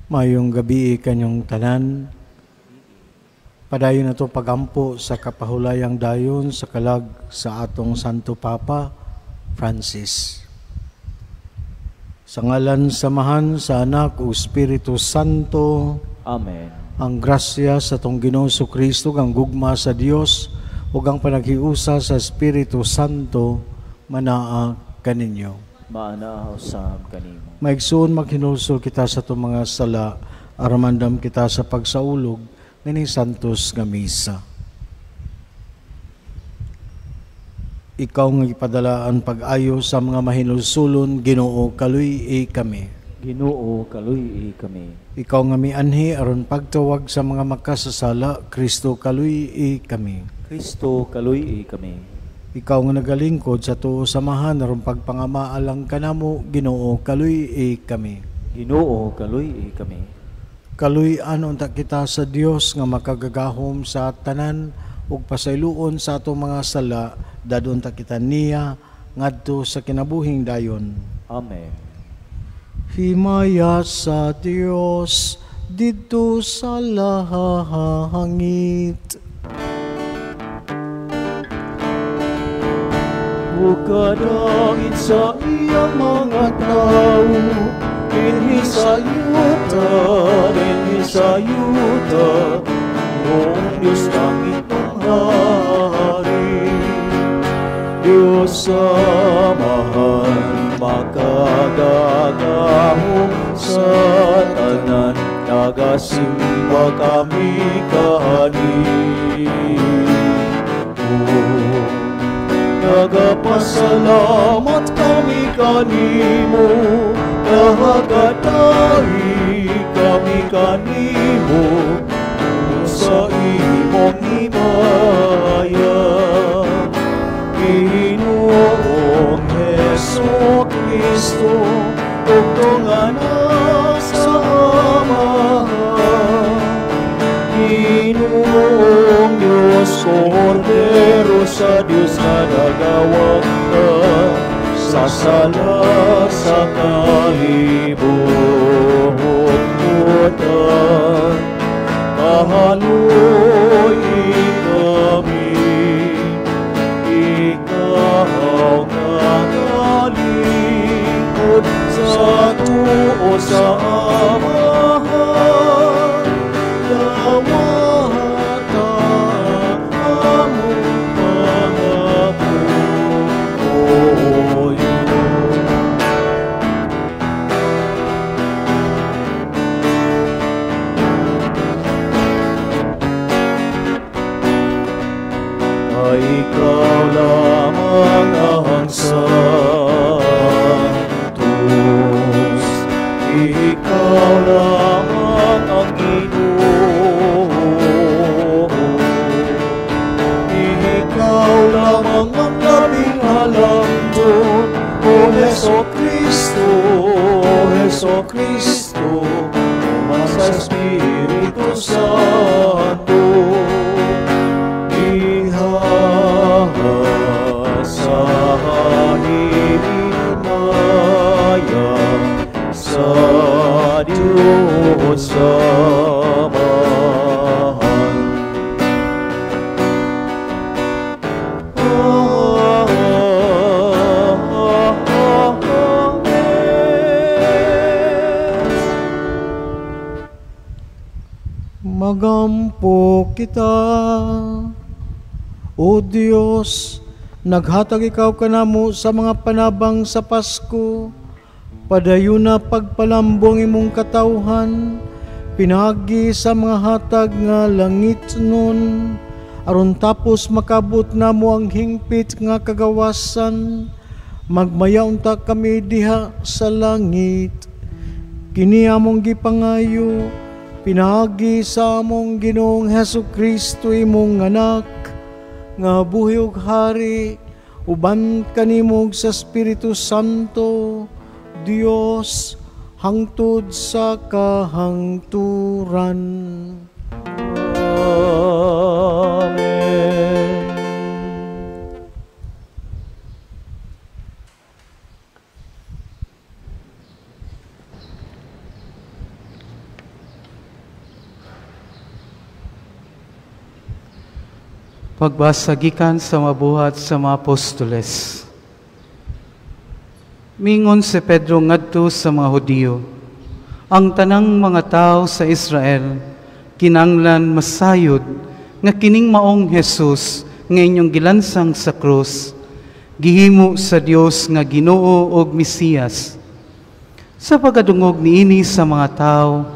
Mayong gabi kanyong tanan. Padayon na to pagampo sa kapahulayang dayon sa kalag sa atong Santo Papa Francis. Sa ngalan samahan sa Anak o Espiritu Santo. Amen. Ang grasya sa atong Ginoong Kristo, ang gugma sa Dios ug ang panaghiusa sa Espiritu Santo manaa kaninyo. Maana usab kanimo. Maigsoon maghinulsol kita sa itong mga sala, aramandam kita sa pagsaulog ni Santos nga misa. Ikaw nga ipadalaan pag-ayo sa mga mahinulsulon, Ginoo kaluy kami. Ginoo kaluy kami. Ikaw nga mianhi aron pagtawag sa mga makasasala, Kristo kaluy kami. Kristo kaluy kami. Ikaw nga nagalingkod sa tuo samahan aron pagpangamaalang kanamo, Ginoo kaluy kami. Ginoo kaluy kami. Kaluy-an unta kita sa Dios nga makagagahom sa tanan ug pasayloon sa atong mga sala, dadon ta kita niya ngadto sa kinabuhing dayon. Amen. Himaya sa Dios didto sa lahangit. Bukadangin sa iyang mga tao, dinhi sa yuta, noong Diyos langit ang hari. Diyos samahan, makagagahong sa tanan, nagasimba kami kani. Nagapasalamat kami kanimo, nagadahi kami kanimo, sa imong himaya. Ginoong Hesu Kristo, tugtungan sa Amahan. Ginoong Diyos, Kordero sa Diyos na nagawag ka, sa sala sa kalibutan. Kahaluy kami, ikaw nagalingkod sa tuo sa Amahan. Dawata among pangabuyo. Ay ikaw lamang ang Santos, ikaw lamang ang Ginoo, ikaw lamang ang labing halangdon, O Heso Kristo, Heso Kristo, sa Espiritu Santo. Himaya sa Diyos samahan. Magampo kita, O Dios, naghatag ikaw kanamo sa mga panabang sa Pasko, padayon na pagpalambong imong katawhan, pinagi sa mga hatag nga langit nun, aron tapos makabot namo ang hingpit nga kagawasan, magmayaunta kami diha sa langit. Kini among gipangayo, pinagi sa among Ginoong Hesu Kristo imong anak, nga buhi ug hari, uban kanimog sa Espiritu Santo, Dios, hangtod sa kahangturan. Amen. Pagbasagikan sa mabuhat sa mga apostoles. Mingon si Pedro ngadto sa mga Hudiyo, ang tanang mga tao sa Israel, kinanglan masayod, nga kining maong Jesus, nga inyong gilansang sa krus, gihimo sa Dios nga Ginoo og Mesiyas. Sa pagkadungog niini sa mga tao,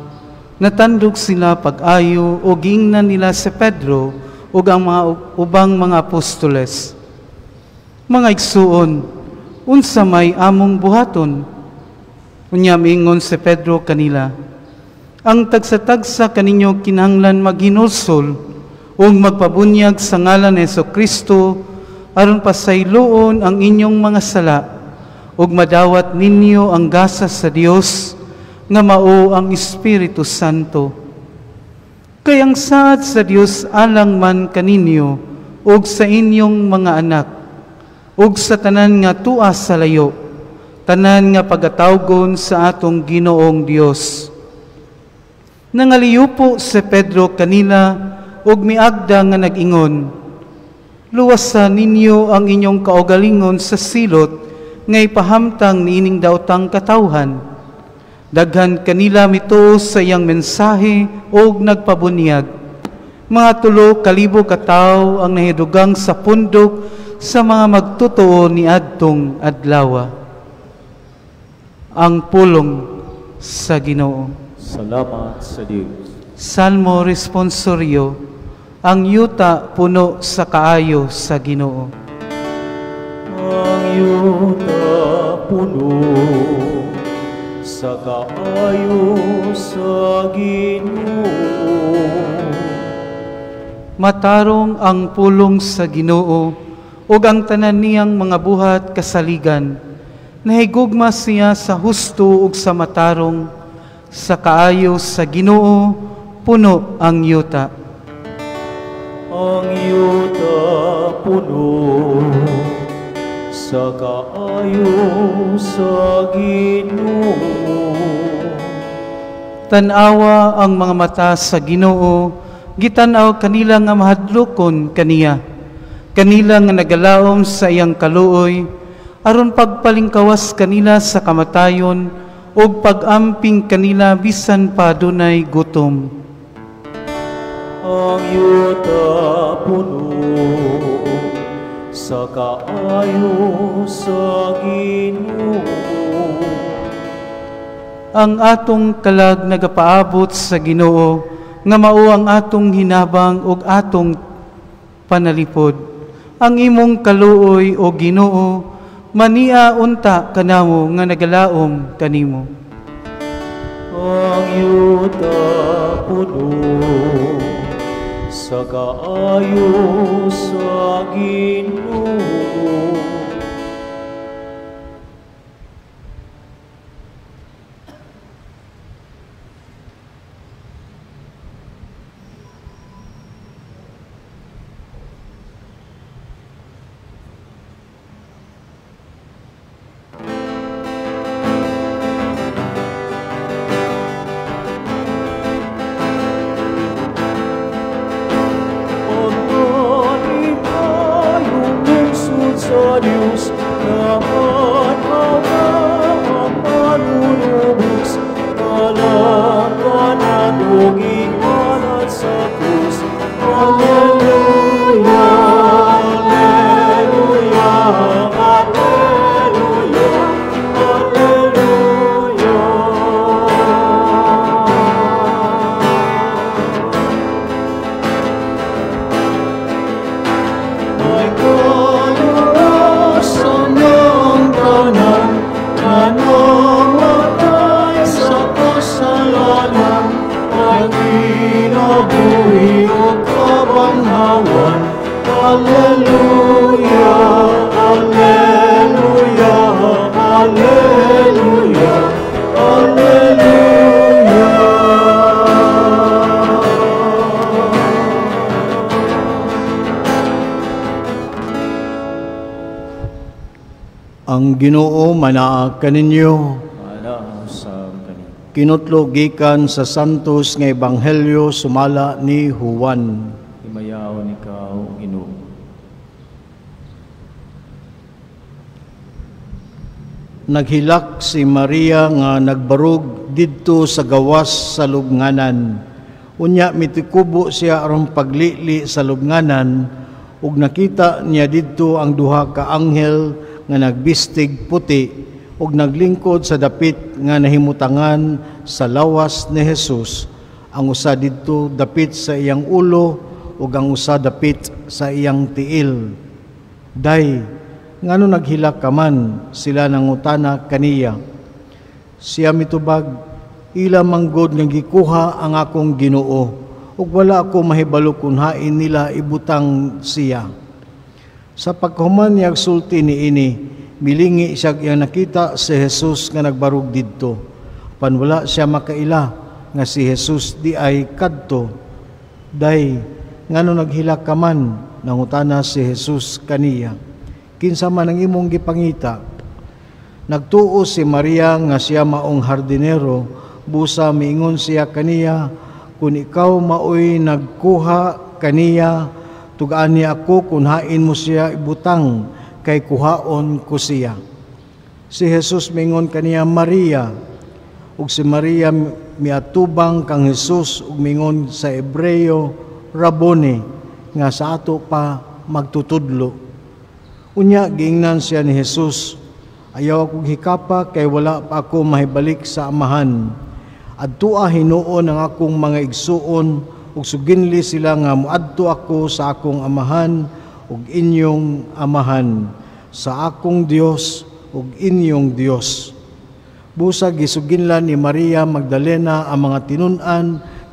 natandog sila pag-ayo o giingnan nila si Pedro ug ang mga ubang mga apostoles. Mga igsuon, unsa may among buhaton? Unya miingon si Pedro kanila, ang tagsa-tagsa kaninyo kinahanglan maghinulsol ug magpabunyag sa ngalan ni Jesu-Kristo aron pasayloon ang inyong mga sala ug madawat ninyo ang gasa sa Dios nga mao ang Espiritu Santo. Kay ang saad sa Dios alang man kaninyo ug sa inyong mga anak ug sa tanan nga tua sa layo, tanan nga pagatawgon sa atong Ginoong Dios. Nangaliyo po si Pedro kanila ug miagda nga nag-ingon, luwasan ninyo ang inyong kaugalingon sa silot nga ipahamtang niining daotang katawhan. Daghan kanila mituo sa iyang mensahe ug nagpabunyag. Mga 3,000 katawo ang nahidugang sa pundok sa mga magtotoo ni adtong adlaw. Ang pulong sa Ginoo. Salamat sa Diyos. Salmo responsorio, ang yuta puno sa kaayo sa Ginoo. Ang yuta puno sa kaayo sa Ginoo. Matarong ang pulong sa Ginoo ug ang tanan niyang mga buhat kasaligan. Nahigugma siya sa husto ug sa matarong, sa kaayo sa Ginoo puno ang yuta. Ang yuta puno sa kaayo sa Ginoo. Tanawa ang mga mata sa Ginoo, gitanaw kanila nga mahadlokon kaniya. Kanila nga nagalaom sa iyang kaluoy, aron pagpalingkawas kanila sa kamatayon ug pag-amping kanila bisan pa dunay gutom. Ang yuta puno sa kaayo sa Ginoo. Ang atong kalag nagapaabot sa Ginoo, nga mao ang atong hinabang ug atong panalipod. Ang imong kaluoy o Ginoo, mania unta kanamo nga nagalaom kanimo. Ang yuta puno sa kaayo sa Ginoo. Sa Diyos na ang manunubos, kalangkanan o iwanan sa krus. Alleluia, Alleluia, Alleluia, Alleluia. My God, namamatay sa kasalanan, ay kinabuhi o kabanhawan. Alleluia, Alleluia, Alleluia, Alleluia. Ang Ginoo manaa kaninyo. Manaa sa kanino. Kinutlo gikan sa santos nga ebanghelyo sumala ni Juan. Himayaon ikaw, Ginoo. Naghilak si Maria nga nagbarog didto sa gawas sa lubnganan. Unya mitikubo siya aron paglili sa lubnganan ug nakita niya didto ang duha ka anghel nga nagbistig puti ug naglingkod sa dapit nga nahimutangan sa lawas ni Jesus. Ang usa didto dapit sa iyang ulo ug ang usa dapit sa iyang tiil. Day, ngano naghilak ka man, sila nangutana kaniya. Siya mitubag, ila manggod nga gikuha ang akong Ginoo, ug wala ako mahibalo kung hain nila ibutang siya. Sa paghuman niya sulti niini, milingi siya yang nakita si Jesus nga nagbarog didto. Pan wala siya makaila nga si Jesus di ay kadto. Day, ngano naghilak ka man, nangutana si Jesus kaniya. Kinsa man ang imong gipangita? Nagtuo si Maria nga siya maong hardinero, busa miingon siya kaniya, kung ikaw maoy nagkuha kaniya, tugaan niya ako kung hain mo siya ibutang, kay kuhaon ko siya. Si Jesus miingon kaniya, Maria, ug si Maria miatubang kang Jesus ug miingon sa Hebreo, Rabboni, nga sa ato pa magtutudlo. Unya giingnan siya ni Jesus, ayaw akong hikapa kay wala pa ako mahibalik sa amahan. Adtua hinuon ang akong mga igsuon ug suginli sila nga muadto ako sa akong amahan ug inyong amahan, sa akong Dios ug inyong Dios. Busa gisuginlan ni Maria Magdalena ang mga tinun-an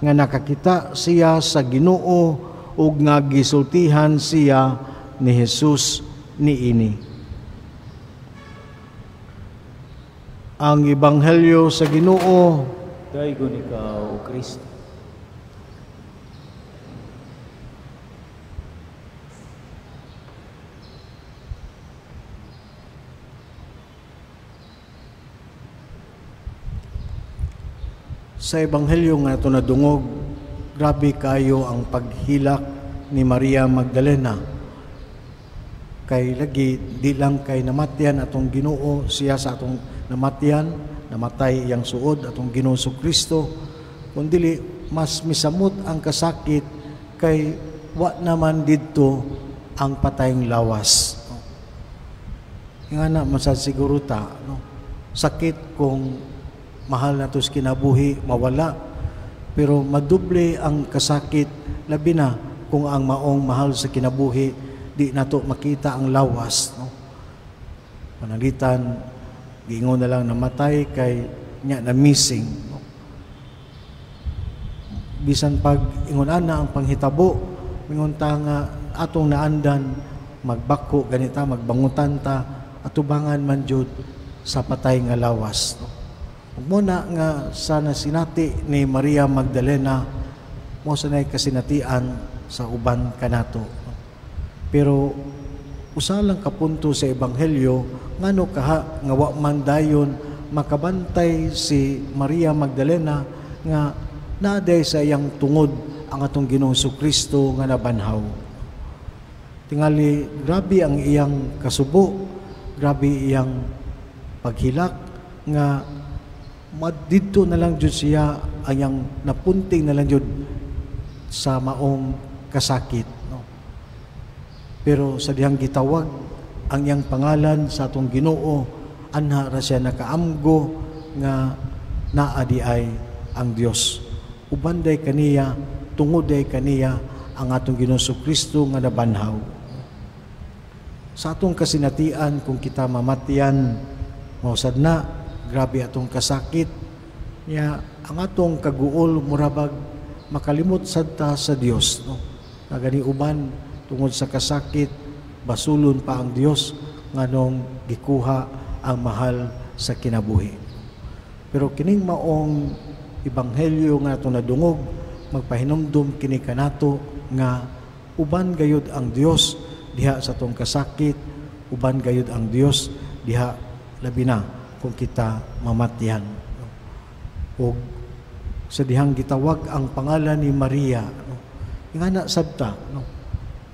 nga nakakita siya sa Ginoo ug nga gisultihan siya ni Jesus niini. Ang Ebanghelyo sa Ginoo. Daygon ikaw, O Kristo. Sa Ebanghelyo nga ito nadungog, grabe kayo ang paghilak ni Maria Magdalena. Kay lagi, di lang kay namatyan atong Ginoo, siya sa atong namatyan, namatay iyang suod atong Ginoo Kristo, kundi mas misamot ang kasakit kay wa naman didto ang patayng lawas. Nga na, masasiguro ta, no? Sakit kung mahal na tos kinabuhi, mawala. Pero maduble ang kasakit, labi na kung ang maong mahal sa kinabuhi, di nato makita ang lawas. No? Panalitan, giingon na lang namatay kay niya na missing. No? Bisan pag ingon ana ang panghitabo, ingon ta nga atong naandan, magbako ganita, magbangutan ta, atubangan man jud sa patay nga lawas. No? Muna nga sana sinati ni Maria Magdalena, mo sanay kasinatian sa uban kanato. Pero usalang kapunto sa Ebanghelyo, ngano kaha nga wa man dayon makabantay si Maria Magdalena nga naaday sa iyang tungod ang atong Ginoong Kristo nga nabanhaw. Tingali, grabe ang iyang kasubo, grabe iyang paghilak nga madidto na lang jud siya ang napunting na lang jud sa maong kasakit. No? Pero sa dihang gitawag ang iyang pangalan sa atong Ginoo, anha ra siya nakaamgo nga naa di ay ang Dios. Ubanday kaniya, tungoday kaniya ang atong Ginoo Kristo nga nabanhaw. Sa atong kasinatian kung kita mamatyan, mausad na, grabe atong kasakit, niya ang atong kaguol murabag makalimot sadta sa Dios. No? Nagani uban tungod sa kasakit, basulon pa ang Dios nganong gikuha ang mahal sa kinabuhi. Pero kining maong Ebanghelyo nga atong nadungog, magpahinumdum kini kanato nga uban gayud ang Dios diha sa atong kasakit, uban gayud ang Dios diha labi na kung kita mamatyan. O sa dihang gitawag ang pangalan ni Maria, no? Nga na sabta, no?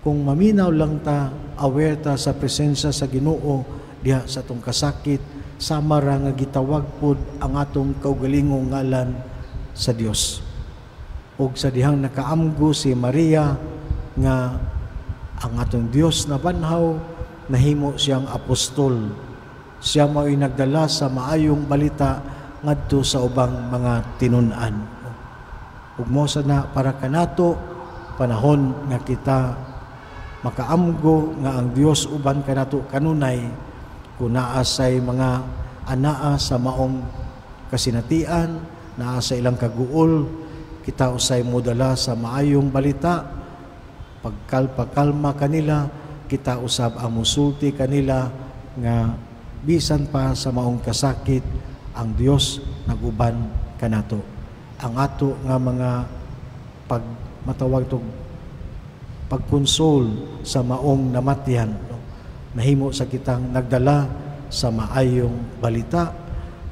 Kung maminaw lang ta, aware ta sa presensya sa Ginoo diha sa atong kasakit, sama ra nga gitawag pod ang atong kaugalingong ngalan sa Dios. Ug sa dihang nakaamgo si Maria nga ang atong Dios na banhaw, nahimo siyang apostol. Siya mao'y nagdala sa maayong balita ngadto sa ubang mga tinun-an. Ug mo sana para kanato panahon nga kita makaamgo nga ang Dios uban kanato kanunay, kung naasay mga anaa sa maong kasinatian, naa sa ilang kaguol, kita usay modala sa maayong balita, pagkalma kanila, kita usab ang musulti kanila nga bisan pa sa maong kasakit, ang Dios naguban kanato. Ang ato nga mga matawag tog pagkonsol sa maong namatyan, nahimo sa kitang nagdala sa maayong balita,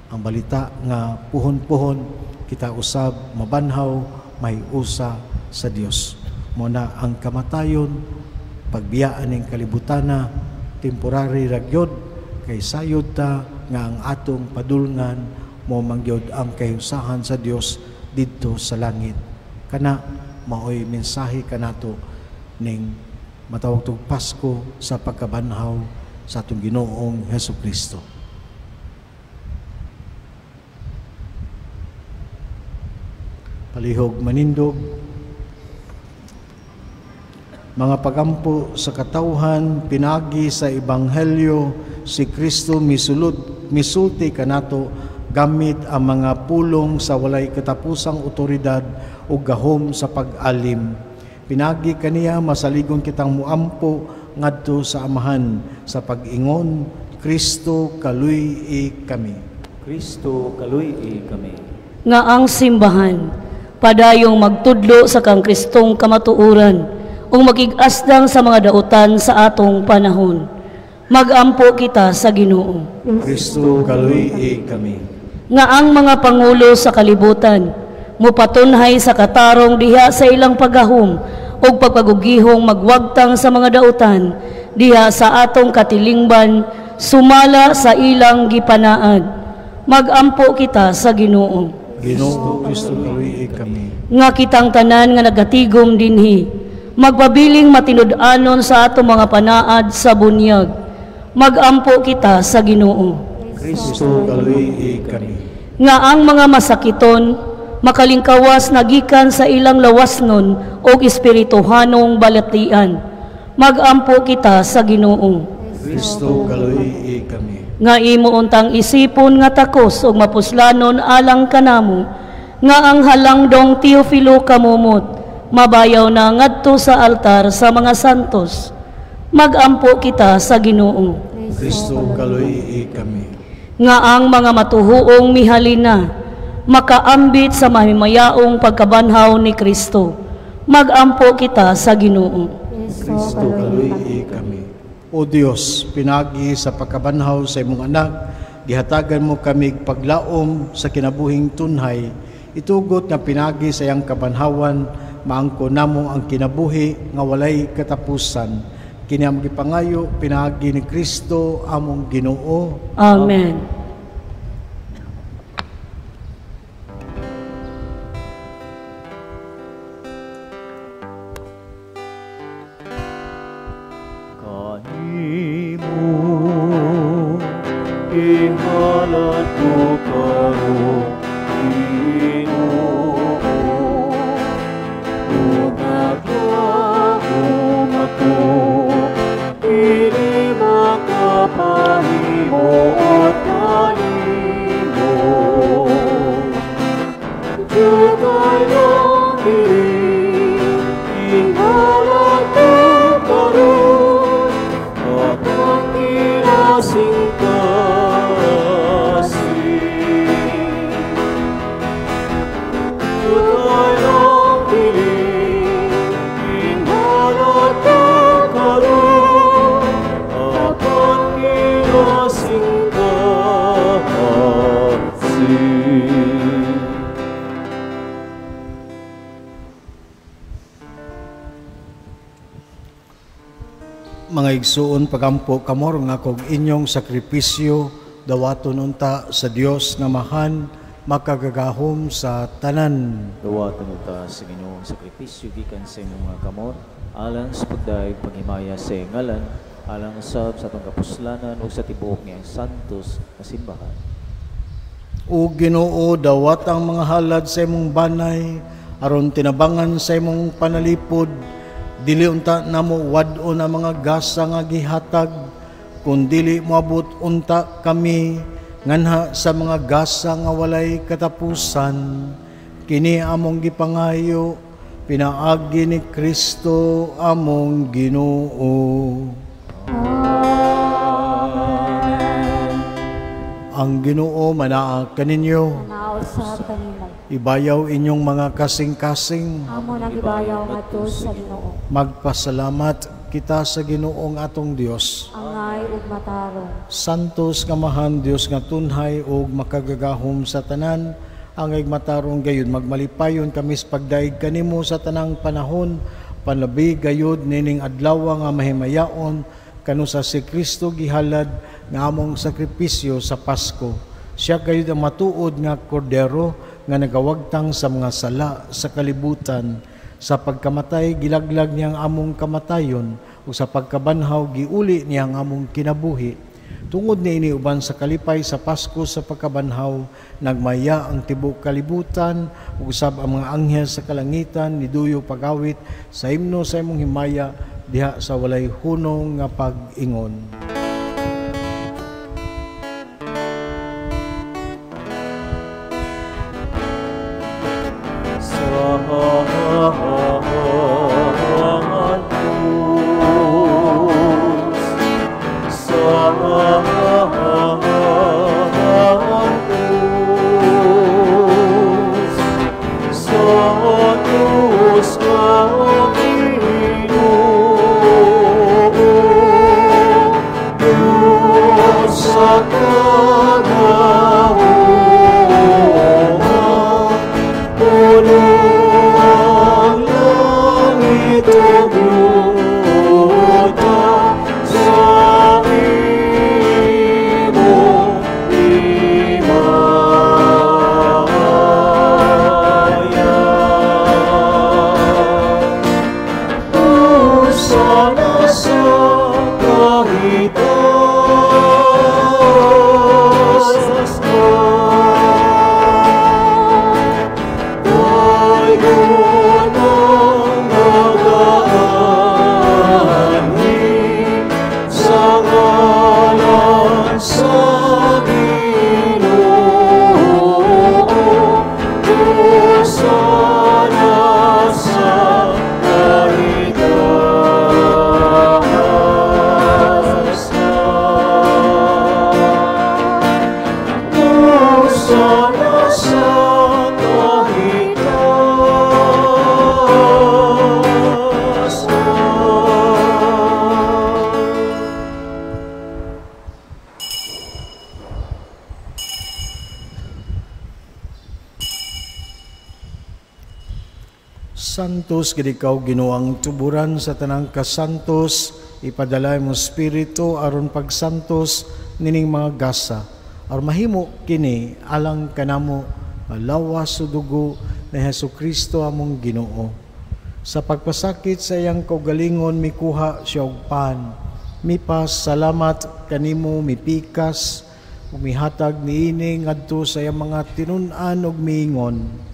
ang balita nga puhon-puhon kita usab mabanhaw may usa sa Dios. Muna ang kamatayon, pagbiyaan ning kalibutana, temporary ragyod, kay sayod ta nga ang atong padulngan mo mangyod ang kahiusahan sa Dios didto sa langit. Kana maoy mensahe kanato ning matawag tog Pasko sa pagkabanhaw sa atong Ginoong Hesukristo. Palihog manindog, mga pagampo sa katawhan, pinagi sa Ebanghelyo, si Kristo misulti kanato gamit ang mga pulong sa walay katapusang otoridad o gahom sa pag-alim. Pinagi kaniya masaligon kitang muampo ngadto sa amahan sa pag-ingon, Kristo kaluy kami. Kristo kaluy kami. Nga ang simbahan, padayong magtudlo sa kang Kristong kamatuuran, ug magig-asdang sa mga dautan sa atong panahon. Magampo kita sa Ginoo. Kristo kaluy kami. Nga ang mga pangulo sa kalibutan, mupatunhay sa katarong diha sa ilang paggahom ug pagpagugihong magwagtang sa mga dautan diha sa atong katilingban, sumala sa ilang gipanaad. Magampo kita sa Ginoo. Ginoo Kristo kaluy kami. Nga kitang tanan nga nagatigom dinhi, magpabiling matinud-anon sa atong mga panaad sa bunyag. Magampo kita sa Ginoo. Kristo kaluy kami. Nga ang mga masakiton, makalingkawas nagikan sa ilang lawasnon o espirituhanong balatian. Magampo kita sa Ginoo. Kristo kaluy kami. Nga imo untang isipon nga takos ug mapuslanon alang kanamo, nga ang halangdong Teofilo kamumot, mabayaw na ngadto sa altar sa mga santos. Magampo kita sa Ginoo. Kristo kaluy kami. Nga ang mga matuhuong mihalina, makaambit sa mahimayaong pagkabanhaw ni Kristo. Magampo kita sa Ginoo. Kristo kaluy kami. O Dios, pinagi sa pagkabanhaw sa imong anak, gihatagan mo kami paglaom sa kinabuhing tunhay, itugot nga pinagi sa iyang kabanhawan, maangko namo ang kinabuhi nga walay katapusan. Kini ang gipangayo pinagi ni Kristo among Ginoo. Amen. Ihalat ko karon, Ginoo, nagagawom ako, pili makapahimo at kanimo. Jugayong piling, ihalat ko karon, akong kinasing mga igsuon pagampo kamor nga kog inyong sakripisyo dawaton unta sa Dios nga mahan makagagahom sa tanan. Dawatan ta sa Ginoong sakripisyo gikan sa imong mga kamot, alang sa pagdaig panghimaya sa ngalan, alang sab sa atong kapuslanan ug sa tibuok niyang santos nga simbahan. O Ginoo, dawat ang mga halad sa imong banay aron tinabangan sa imong panalipod, dili unta namo wad-on ang mga gasa nga gihatag, kun dili moabot unta kami nganha sa mga gasa nga walay katapusan. Kini among gipangayo pinaagi ni Kristo among Ginoo. Ang Ginoo manaa kaninyo. Nausap kanimo. Ibayaw inyong mga kasing-kasing. Amo nang ibayaw ngadto sa Ginoo. Magpasalamat kita sa Ginoong atong Dios. Angay ug matarong. Santos nga mahan Dios nga tunhay ug makagagahom sa tanan, angay matarong gayud magmalipayon kami sa pagdaig kanimo sa tanang panahon, panlabi gayud nining adlaw nga mahimayaon kanu sa si Kristo gihalad nga among sakripisyo sa Pasko. Siya gayud ang matuod nga kordero nga nagawagtang sa mga sala sa kalibutan. Sa pagkamatay gilaglag niyang among kamatayon, ug sa pagkabanhaw giuli niyang among kinabuhi. Tungod niini uban sa kalipay sa Pasko sa pagkabanhaw, nagmaya ang tibuok kalibutan, ug usab ang mga anghel sa kalangitan niduyo pagawit sa himno sa imong himaya diha sa walay hunong nga pag-ingon. Santos gid ikaw Ginoo ang tuburan sa tanang kasantos, ipadalay mo spiritu aron pagsantos nining mga gasa. Aron mahimo kini alang kanamo lawas sa dugo ni Hesukristo among Ginoo. Sa pagpasakit sa iyang kaugalingon mikuha siya og pan. Mipas salamat kanimo mipikas umihatag niini ngadto sa iyang mga tinun-an ug miingon.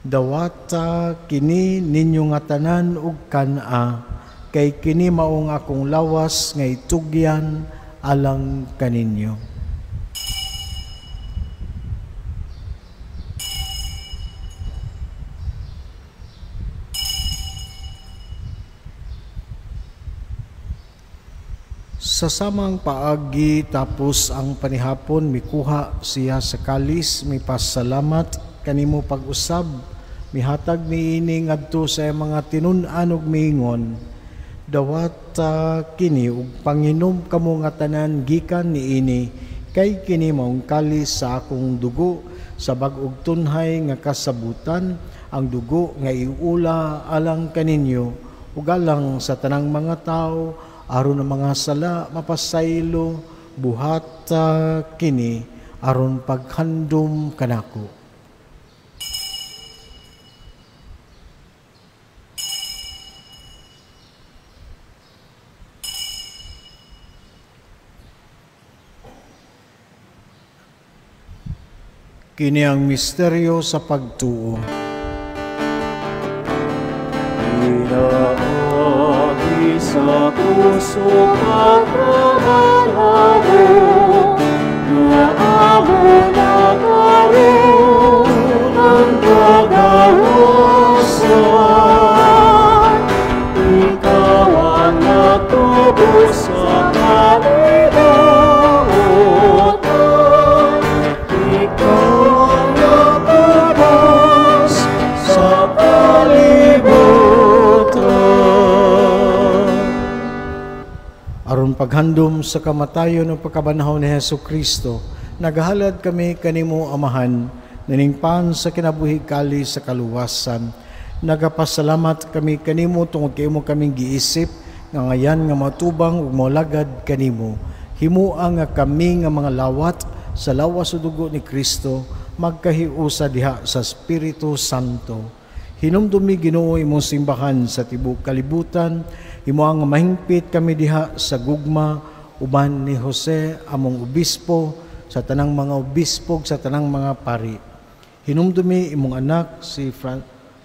Dawata kini ninyo nga tanan ug kana, kay kini maong akong lawas nga itugyan alang kaninyo. Sa samang paagi tapos ang panihapon mikuha siya sa kalis, mipasalamat kanimo pag-usab, mihatag niini ngadto sa mga tinun-an ug miingon. Dawata kini ug panginom kamo nga tanan gikan niini, kay kini maong kalis sa akong dugo sa bag-og tunhay nga kasabutan, ang dugo nga iula alang kaninyo ug alang sa tanang mga tao aron ang mga sala mapasaylo buhata kini aron paghandom kanako. Kini ang misteryo sa pagtuo. Inaagi sa puso pagkamalalo, na amo nagkaroon ng pag-awasan. Ikaw ang natubos sa kalibutan. Ikaw ang natubos sa kalibutan. Aron paghandom sa kamatayon o pagkabanhaw ni Hesus Kristo, nagahalad kami kanimo Amahan, naningpan sa kinabuhi kali sa kaluwasan. Nagapasalamat kami kanimo tungod kay imo kaming giisip nga ngayan nga matubang ug maulagad kanimo. Himuang nga kami nga mga lawat sa lawas sa dugo ni Kristo magkahiusa diha sa Espiritu Santo. Hinumdumi Ginoo imong simbahan sa tibuok kalibutan. Himuang mahingpit kami diha sa gugma uban ni Jose among obispo, sa tanang mga obispo, sa tanang mga pari. Hinumdumi imong anak si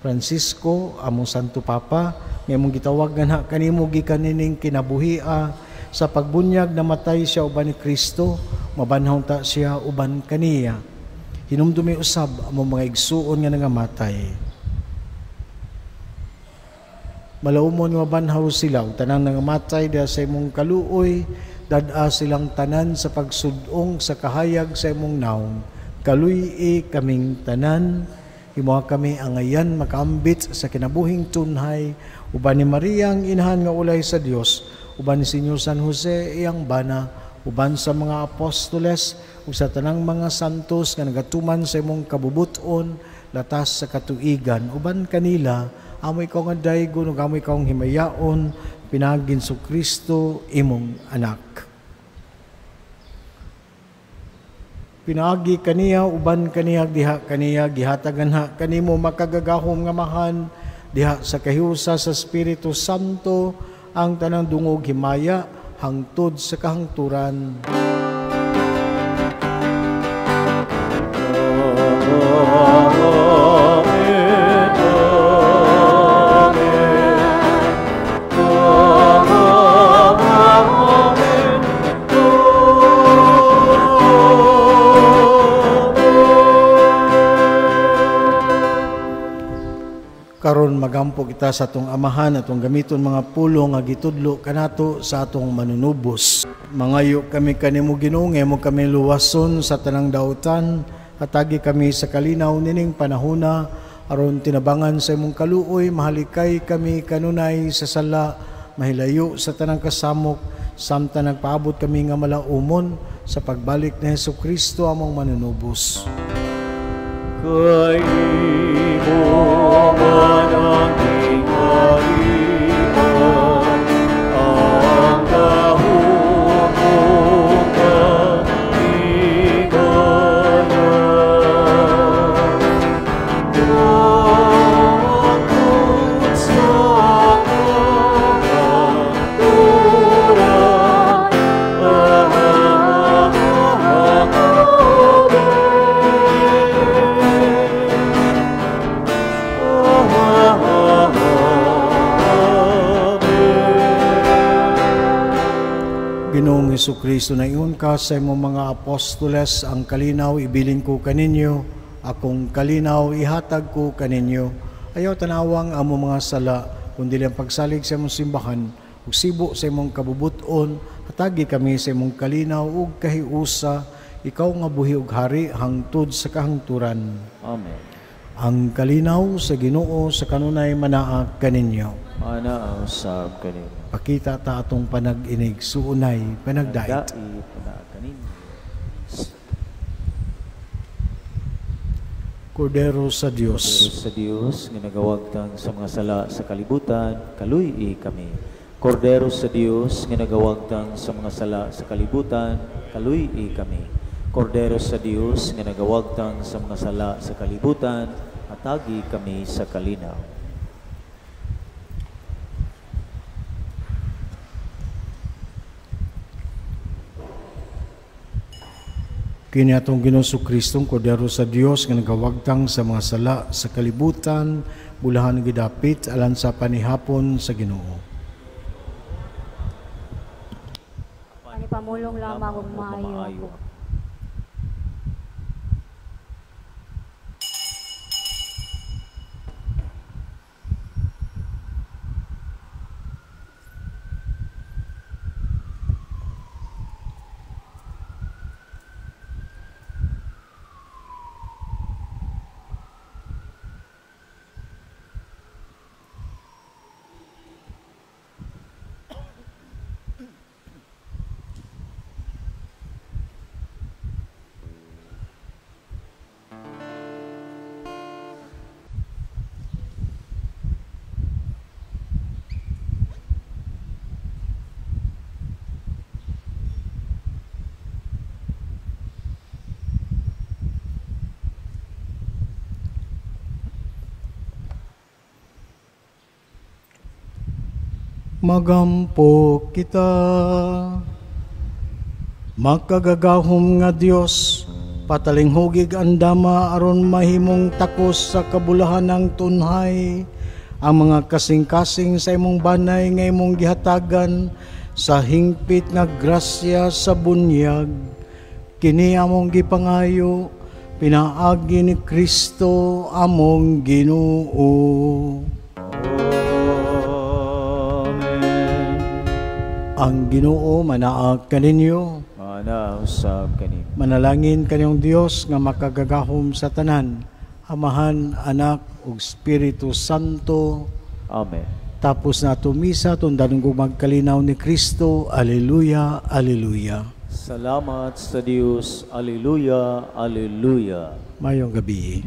Francisco among Santo Papa, nga imong gitawagan ha kanimo gikan nining kinabuhia sa pagbunyag na matay siya uban ni Kristo, mabanhaw ta siya uban kaniya. Hinumdumi usab among mga igsuon nga nangamatay. Malaumon nga mabanhaw sila ug tanang nangamatay diha sa imong kaluoy, dad-a silang tanan sa pagsudong sa kahayag sa imong naong. Kaluy-i kaming tanan, himuha kami angayan makaambit sa kinabuhing tunhay, uban ni Maria ang inahan nga ulay sa Dios, uban ni Senyor San Jose iyang bana, uban sa mga apostoles ug sa tanang mga santos nga nagatuman sa imong kabubuton latas sa katuigan, uban kanila amoy ikaw nga daygon ug amoy ikaw himayaon pinagin sa Kristo imong anak. Pinagi kaniya uban kaniya diha kaniya gihatagan ha kanimo makagagahom nga mahan diha sa kahiusa sa Espiritu Santo ang tanang dungog himaya hangtod sa kahangturan. Karon magampo kita sa atong amahan atong gamiton mga pulong nga gitudlo kanato sa atong manunubos. Mangayo kami kanimo Ginoo nga imo kami luwason sa tanang dautan, hatagi kami sa kalinaw nining panahona aron tinabangan sa imong kaluoy, mahalikay kami kanunay sa sala, mahilayo sa tanang kasamok, samtang nagpaabot kami nga malaumon sa pagbalik ni Hesus Kristo among manunubos. Kay imo man ang hingalian, ang kahumukan higayan. Tungkol sa kahangturan, Ginoong Jesucristo, na iyon ka sa imong mga apostoles, ang kalinaw ibilin ko kaninyo, akong kalinaw ihatag ko kaninyo. Ayaw tanawang among mga sala, kundi ang pagsalig sa imong simbahan, ug sibo sa imong kabubuton, hatagi kami sa imong kalinaw ug kahiusa, ikaw nga buhi ug hari hangtod sa kahangturan. Amen. Ang kalinaw sa Ginoo sa kanunay manaag kaninyo. Manaaw sa kanino. Pakita ta atong panag-inig, suunay, panagdait. Kordero sa Dios. Sa Dios, nga nagawagtang sa mga sala sa kalibutan, kaluy kami. Kordero sa Dios nga nagawagtang sa mga sala sa kalibutan, kaluy-i kami. Kordero sa Dios nga nagawagtang sa mga sala sa kalibutan, atagi kami sa kalinaw. Kini atong Ginoong Kristong Kordero sa Dios nga nagawagtang sa mga sala sa kalibutan, bulahan gidapit alan sa panihapon sa Ginoo. Panipamulong lamang ug maayo. Magampo kita, makagagahom nga Dios, patalinghugig andama aron mahimong takos sa kabulahan ng tunhay, ang mga kasing-kasing sa imong banay nga imong gihatagan sa hingpit nga grasya sa bunyag. Kini among gipangayo, pinaagi ni Kristo among Ginoo. Ang Ginoo manaag kaninyo. Manausab kanin. Manalangin kanyong Dios nga makagagahom sa tanan, Amahan, Anak ug Espiritu Santo. Amen. Tapos na tumisa tundan kong magkalinaw ni Kristo. Alleluia, alleluia. Salamat sa Dios. Alleluia, alleluia. Mayong gabi.